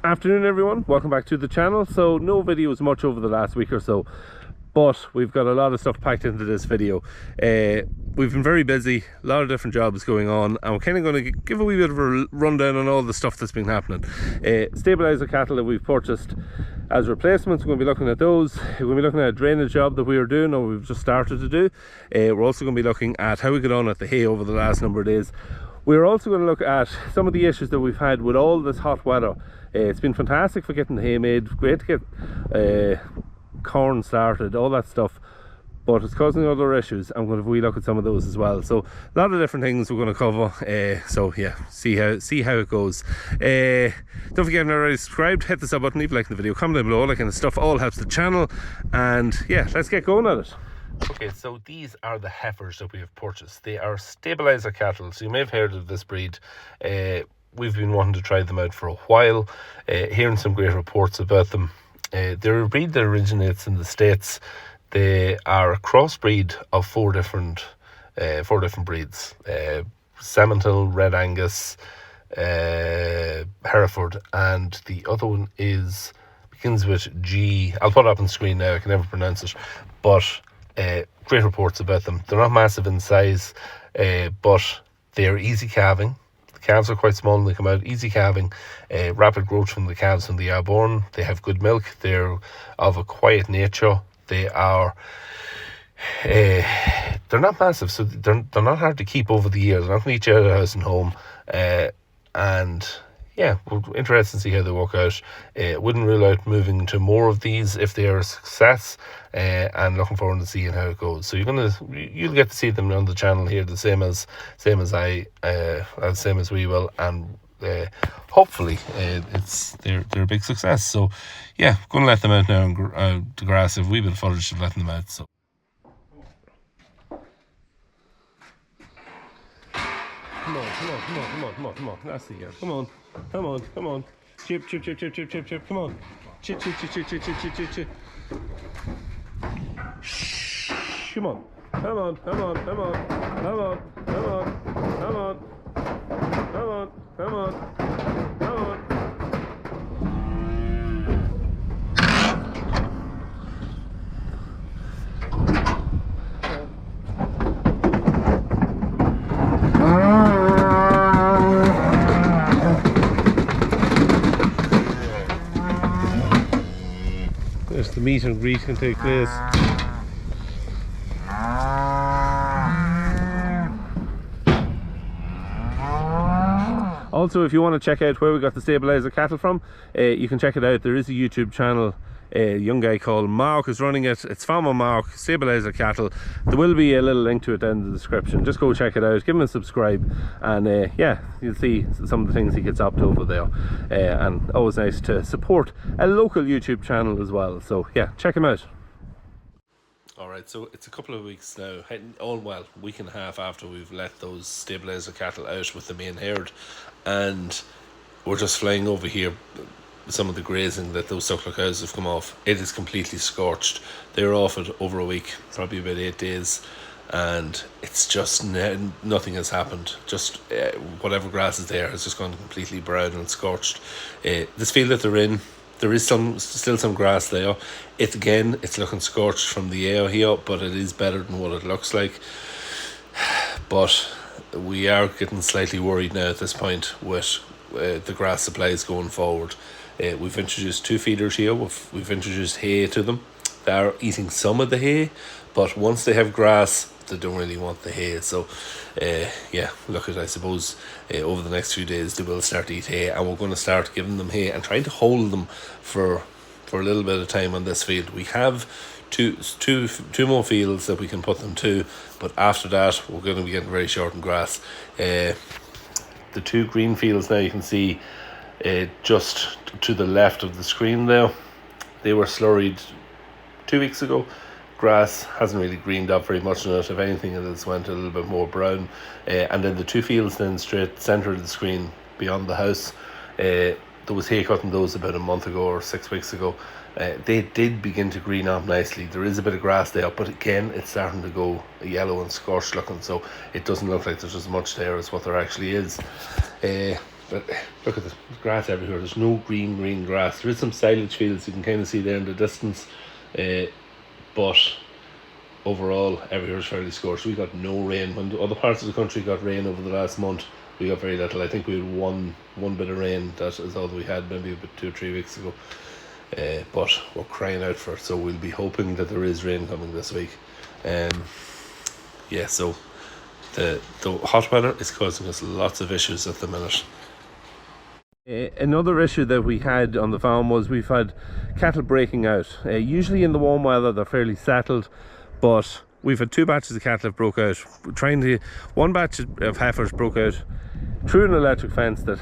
Afternoon everyone, welcome back to the channel. So no videos much over the last week or so, but we've got a lot of stuff packed into this video. We've been very busy, a lot of different jobs going on, and we're kind of going to give a wee bit of a rundown on all the stuff that's been happening. Stabiliser cattle that we've purchased as replacements, we're going to be looking at those. We're going to be looking at a drainage job that we were doing, or we've just started to do. We're also going to be looking at how we got on at the hay over the last number of days. We're also going to look at some of the issues that we've had with all this hot weather. It's been fantastic for getting the hay made, great to get corn started, all that stuff, but it's causing other issues. I'm going to have a wee look at some of those as well. So a lot of different things we're going to cover. So yeah, see how it goes. Don't forget, if you're not already subscribed, hit the sub button, leave a like in the video, comment down below, all that kind of stuff. All helps the channel. And yeah, let's get going at it. Okay, so these are the heifers that we have purchased. They are Stabiliser cattle, so you may have heard of this breed. We've been wanting to try them out for a while, hearing some great reports about them. They're a breed that originates in the States. They are a crossbreed of four different breeds: Simmental, Red Angus, Hereford, and the other one begins with G. I'll put it up on screen now. I can never pronounce it, but great reports about them. They're not massive in size, but they're easy calving. Calves are quite small and they come out easy calving, rapid growth from the calves when they are born. They have good milk. They're of a quiet nature. They are they're not massive, so they're not hard to keep over the years. They're not going to eat you out of the house and home, and yeah, we're interested to see how they work out. Wouldn't rule out moving to more of these if they are a success, and looking forward to seeing how it goes. So you'll get to see them on the channel here, the same as we will, and hopefully they're a big success. So yeah, going to let them out now on the grass. If we've been footage of letting them out. So come on, that's the year. Come on. Chip. Come on. Chip. Come on. There's the meet and greet can take place. Also, if you want to check out where we got the Stabiliser cattle from, you can check it out. There is a YouTube channel. A young guy called Mark is running it. It's Farmer Mark, Stabiliser cattle. There will be a little link to it in the description. Just go check it out, give him a subscribe, and yeah, you'll see some of the things he gets up to over there. And always nice to support a local YouTube channel as well. So yeah, check him out. Alright, so it's a couple of weeks now, week and a half after we've let those Stabiliser cattle out with the main herd, and we're just flying over here some of the grazing that those suckler cows have come off. It is completely scorched. They're off it over a week, probably about 8 days, and it's just nothing has happened. Just whatever grass is there has just gone completely brown and scorched. This field that they're in, there is still some grass there. It's looking scorched from the air here, but it is better than what it looks like. But we are getting slightly worried now at this point with the grass supplies going forward. We've introduced 2 feeders here. We've introduced hay to them. They are eating some of the hay, but once they have grass, they don't really want the hay. So yeah, I suppose over the next few days they will start to eat hay, and we're going to start giving them hay and trying to hold them for a little bit of time on this field. We have two more fields that we can put them to, but after that we're going to be getting very short on grass. The 2 green fields now, you can see just to the left of the screen there, they were slurried 2 weeks ago. Grass hasn't really greened up very much in it. If anything, it has went a little bit more brown. And then the 2 fields then straight centre of the screen beyond the house, there was hay cutting those about a month ago or 6 weeks ago. They did begin to green up nicely. There is a bit of grass there, but again, it's starting to go yellow and scorched looking, so it doesn't look like there's as much there as what there actually is. but look at the grass everywhere. There's no green grass. There is some silage fields you can kind of see there in the distance, but overall everywhere's fairly scorched. We got no rain. When the other parts of the country got rain over the last month, we got very little. I think we had one bit of rain. That is all we had, maybe about 2 or 3 weeks ago. But we're crying out for it, so we'll be hoping that there is rain coming this week. So the hot weather is causing us lots of issues at the minute. Another issue that we had on the farm was we've had cattle breaking out. Usually in the warm weather they're fairly settled, but we've had 2 batches of cattle that broke out. One batch of heifers broke out through an electric fence that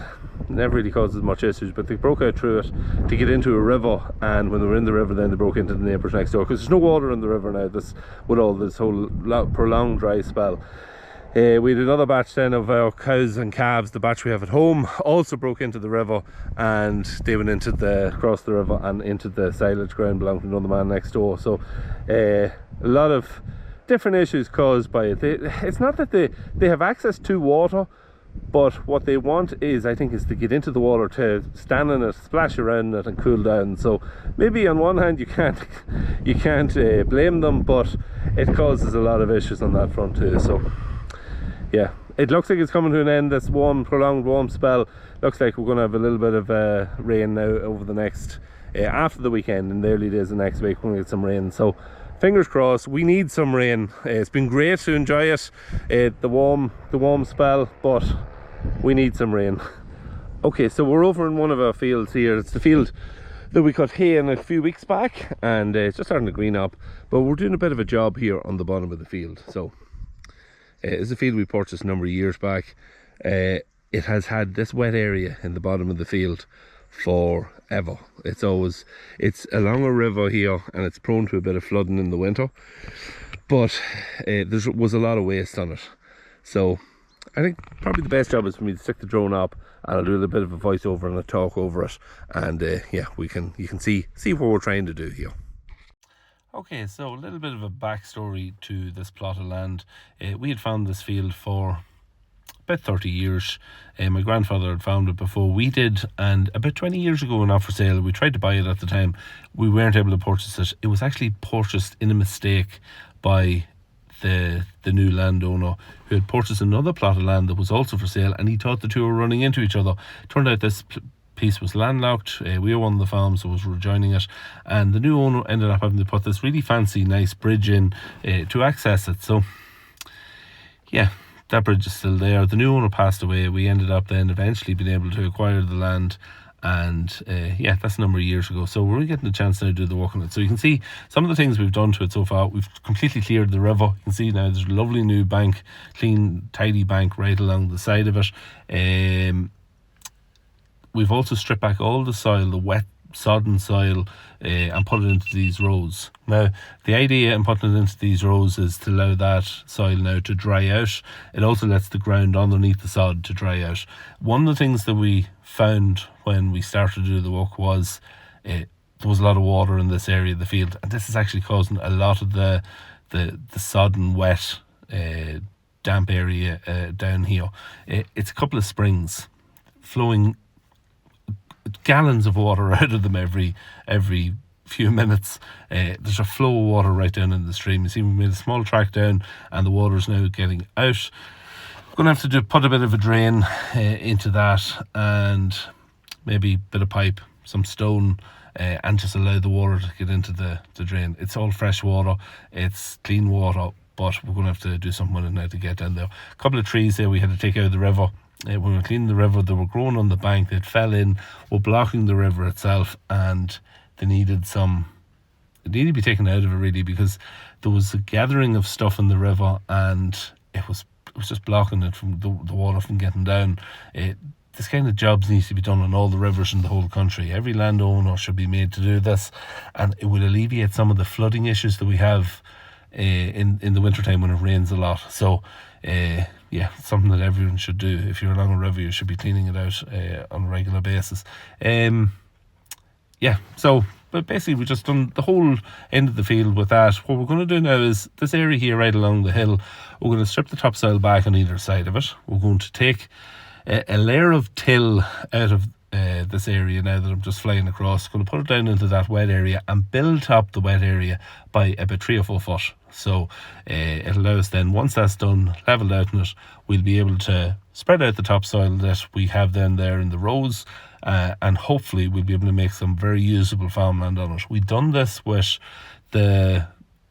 never really causes much issues, but they broke out through it to get into a river, and when they were in the river then they broke into the neighbours next door, because there's no water in the river now, with all this whole prolonged dry spell. We had another batch then of our cows and calves. The batch we have at home also broke into the river, and they went across the river and into the silage ground belonging to another man next door. So a lot of different issues caused by it. It's not that they have access to water, but what they want is to get into the water, to stand in it, splash around it and cool down. So maybe on one hand you can't blame them, but it causes a lot of issues on that front too. So yeah, it looks like it's coming to an end, this prolonged warm spell. Looks like we're going to have a little bit of rain now over the next, after the weekend, in the early days of next week, we're going to get some rain. So fingers crossed, we need some rain. It's been great to enjoy it, the warm spell, but we need some rain. Okay, so we're over in one of our fields here. It's the field that we cut hay in a few weeks back, and it's just starting to green up, but we're doing a bit of a job here on the bottom of the field. So it's a field we purchased a number of years back. It has had this wet area in the bottom of the field forever. It's along a river here, and it's prone to a bit of flooding in the winter, but there was a lot of waste on it. So I think probably the best job is for me to stick the drone up, and I'll do a little bit of a voiceover and a talk over it, and you can see what we're trying to do here. Okay, so a little bit of a backstory to this plot of land. We had found this field for about 30 years. My grandfather had found it before we did, and about 20 years ago, not for sale. We tried to buy it at the time. We weren't able to purchase it. It was actually purchased in a mistake by the new landowner, who had purchased another plot of land that was also for sale, and he thought the two were running into each other. Turned out this piece was landlocked. We were one of the farms, so was rejoining it, and the new owner ended up having to put this really fancy nice bridge in to access it. So yeah, that bridge is still there. The new owner passed away. We ended up then eventually being able to acquire the land, and that's a number of years ago. So we're really getting a chance now to do the work on it. So you can see some of the things we've done to it so far. We've completely cleared the river. You can see now there's a lovely new bank, clean, tidy bank right along the side of it. We've also stripped back all the soil, the wet, sodden soil, and put it into these rows. Now, the idea in putting it into these rows is to allow that soil now to dry out. It also lets the ground underneath the sod to dry out. One of the things that we found when we started to do the work was there was a lot of water in this area of the field, and this is actually causing a lot of the sodden, wet, damp area down here. It's a couple of springs flowing gallons of water out of them every few minutes. There's a flow of water right down in the stream. You see, we made a small track down, and the water is now getting out. We're going to have to put a bit of a drain into that, and maybe a bit of pipe, some stone, and just allow the water to get into the drain. It's all fresh water, it's clean water, but we're going to have to do something with it now to get down there. A couple of trees there we had to take out of the river. When we were cleaning the river, they were growing on the bank, they fell in, were blocking the river itself, and they needed to be taken out of it really, because there was a gathering of stuff in the river, and it was just blocking it from the water from getting down. This kind of jobs needs to be done on all the rivers in the whole country. Every landowner should be made to do this, and it will alleviate some of the flooding issues that we have in the wintertime when it rains a lot. So something that everyone should do. If you're along a river, you should be cleaning it out on a regular basis. But basically we just done the whole end of the field with that. What we're going to do now is this area here right along the hill, we're going to strip the topsoil back on either side of it. We're going to take a layer of till out of this area now that I'm just flying across. Going to put it down into that wet area and build up the wet area by about 3 or 4 foot. So it'll allow us then, once that's done, levelled out in it, we'll be able to spread out the topsoil that we have then there in the rows, and hopefully we'll be able to make some very usable farmland on it. We've done this with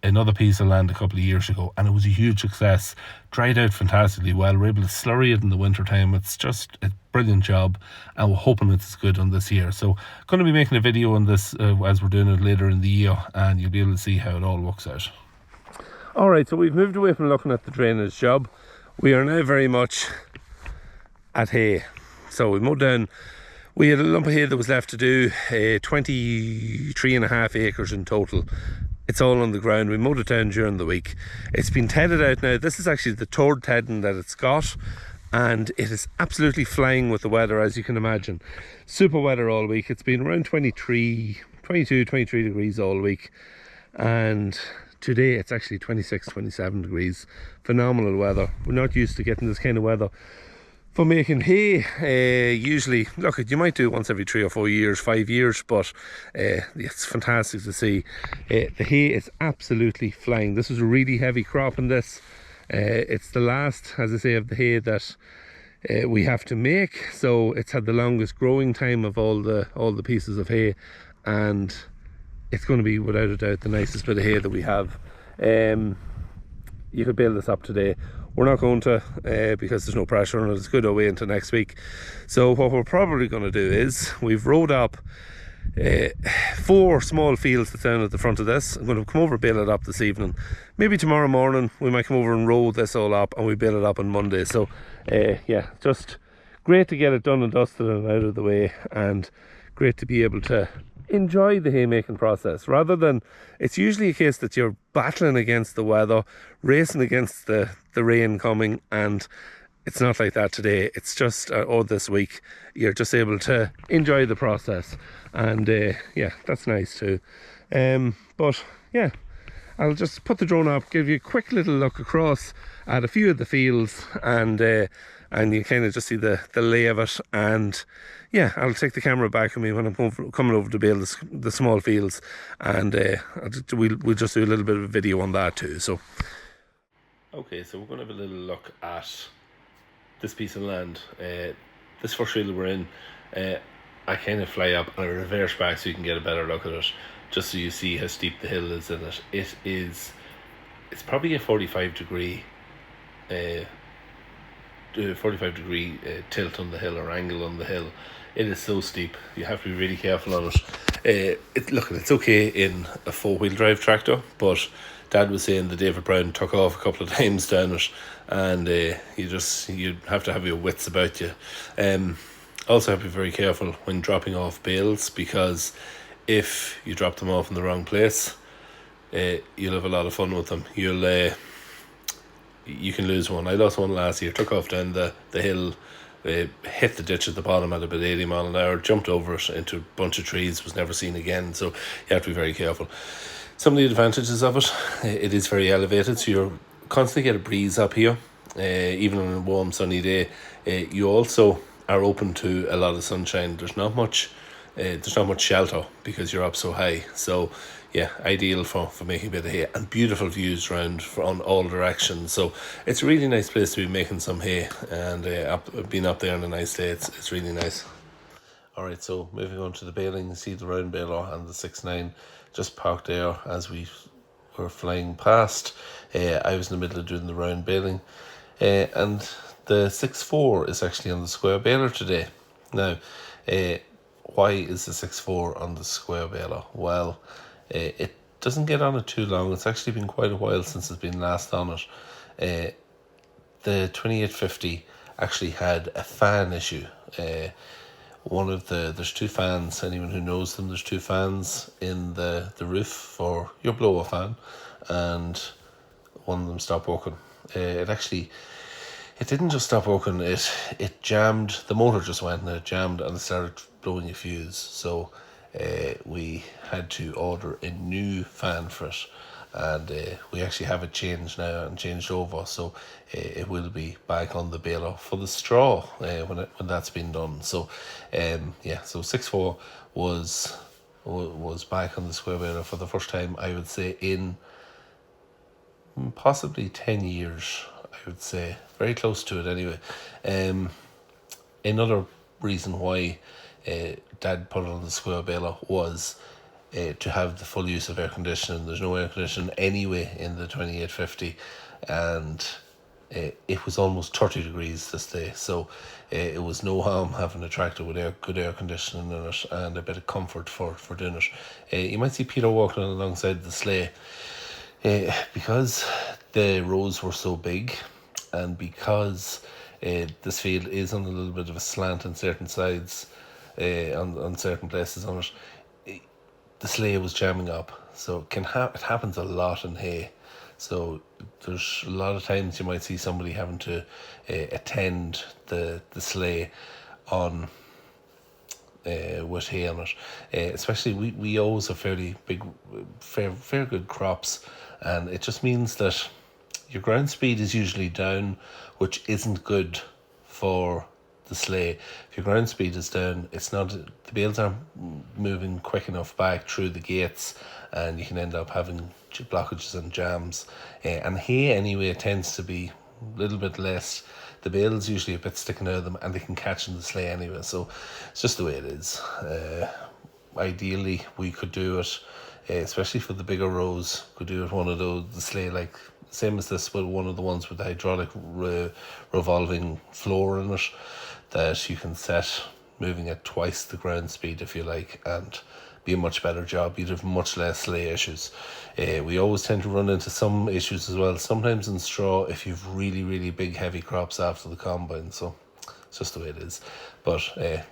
another piece of land a couple of years ago, and it was a huge success. Dried out fantastically well. We're able to slurry it in the winter time. It's just a brilliant job, and we're hoping it's good on this year. So going to be making a video on this as we're doing it later in the year, and you'll be able to see how it all works out. Alright, so we've moved away from looking at the drainage job. We are now very much at hay. So we mowed down, we had a lump of hay that was left to do, 23.5 acres in total. It's all on the ground. We mowed it down during the week. It's been tedded out now. This is actually the third tedding that it's got, and it is absolutely flying with the weather, as you can imagine. Super weather all week. It's been around 22, 23 degrees all week, and today it's actually 26, 27 degrees. Phenomenal weather. We're not used to getting this kind of weather for making hay. Usually, look, you might do it once every 3 or 4 years, 5 years, but it's fantastic to see. The hay is absolutely flying. This is a really heavy crop in this. It's the last, as I say, of the hay that we have to make, so it's had the longest growing time of all the pieces of hay, and it's going to be, without a doubt, the nicest bit of hay that we have. You could bale this up today. We're not going to, because there's no pressure on it. It's good away into next week. So what we're probably going to do is, we've rowed up 4 small fields that's down at the front of this. I'm going to come over and bale it up this evening. Maybe tomorrow morning we might come over and row this all up, and we bale it up on Monday. So yeah, just great to get it done and dusted and out of the way, and great to be able to enjoy the haymaking process, rather than, it's usually a case that you're battling against the weather, racing against the rain coming, and it's not like that today. It's just this week you're just able to enjoy the process, and yeah, that's nice too. But yeah, I'll just put the drone up, give you a quick little look across at a few of the fields, and you kind of just see the lay of it. And yeah, I'll take the camera back with me when I'm coming over to bale the small fields, and we'll just do a little bit of a video on that too. So okay, so we're going to have a little look at this piece of land. This first field we're in, I kind of fly up and I reverse back so you can get a better look at it, just so you see how steep the hill is in it. It's probably a 45 degree tilt on the hill, or angle on the hill. It is so steep, you have to be really careful on it. Look, it's okay in a 4-wheel drive tractor, but Dad was saying that David Brown took off a couple of times down it, and you have to have your wits about you. Also have to be very careful when dropping off bales, because if you drop them off in the wrong place, you'll have a lot of fun with them. You can lose one. I lost one last year. Took off down the hill, hit the ditch at the bottom at about 80 mile an hour, jumped over it into a bunch of trees, was never seen again. So you have to be very careful. Some of the advantages of it is very elevated, so you constantly get a breeze up here, even on a warm sunny day. You also are open to a lot of sunshine. There's not much shelter because you're up so high. So yeah, ideal for making a bit of hay, and beautiful views around on all directions. So it's a really nice place to be making some hay, and being up there on a nice day, it's really nice. Alright, so moving on to the baling, you see the round baler and the 6.9 just parked there as we were flying past. I was in the middle of doing the round baling, and the 6.4 is actually on the square baler today. Now, why is the 6.4 on the square baler? Well, it doesn't get on it too long. It's actually been quite a while since it's been last on it. The 2850 actually had a fan issue. There's 2 fans. Anyone who knows them, there's 2 fans in the roof for your blower fan, and one of them stopped working. It didn't just stop working, it jammed. The motor just went and it jammed, and it started blowing a fuse. So we had to order a new fan for it, and we actually have it changed now and changed over, so it will be back on the baler for the straw when that's been done. So yeah, so 6.4 was back on the square baler for the first time, I would say, in possibly 10 years, I would say, very close to it anyway. Another reason why Dad put it on the square baler was to have the full use of air conditioning. There's no air conditioning anyway in the 2850, and it was almost 30 degrees this day, so it was no harm having a tractor with good air conditioning in it and a bit of comfort for doing it. You might see Peter walking alongside the sleigh because the rows were so big, and because this field is on a little bit of a slant on certain sides, on certain places on it, the sleigh was jamming up. So it happens a lot in hay. So there's a lot of times you might see somebody having to attend the sleigh on with hay on it. Especially we always have fairly big, fair good crops, and it just means that your ground speed is usually down, which isn't good for the sleigh. If your ground speed is down, the bales aren't moving quick enough back through the gates, and you can end up having blockages and jams. And hay anyway tends to be a little bit less. The bales usually a bit sticking out of them, and they can catch in the sleigh anyway. So it's just the way it is. Ideally, we could do it, especially for the bigger rows, could do it one of those, the sleigh like same as this, but one of the ones with the hydraulic revolving floor in it that you can set moving at twice the ground speed if you like, and be a much better job. You'd have much less sleigh issues. We always tend to run into some issues as well, sometimes in straw if you've really big heavy crops after the combine. So it's just the way it is. But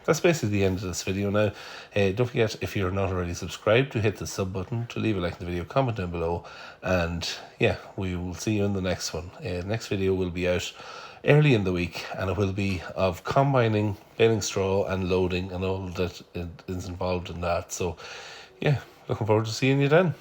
that's basically the end of this video now. Don't forget, if you're not already subscribed, to hit the sub button, to leave a like in the video, comment down below, and yeah, we will see you in the next one. Next video will be out early in the week, and it will be of combining, baling straw and loading and all that is involved in that. So yeah, looking forward to seeing you then.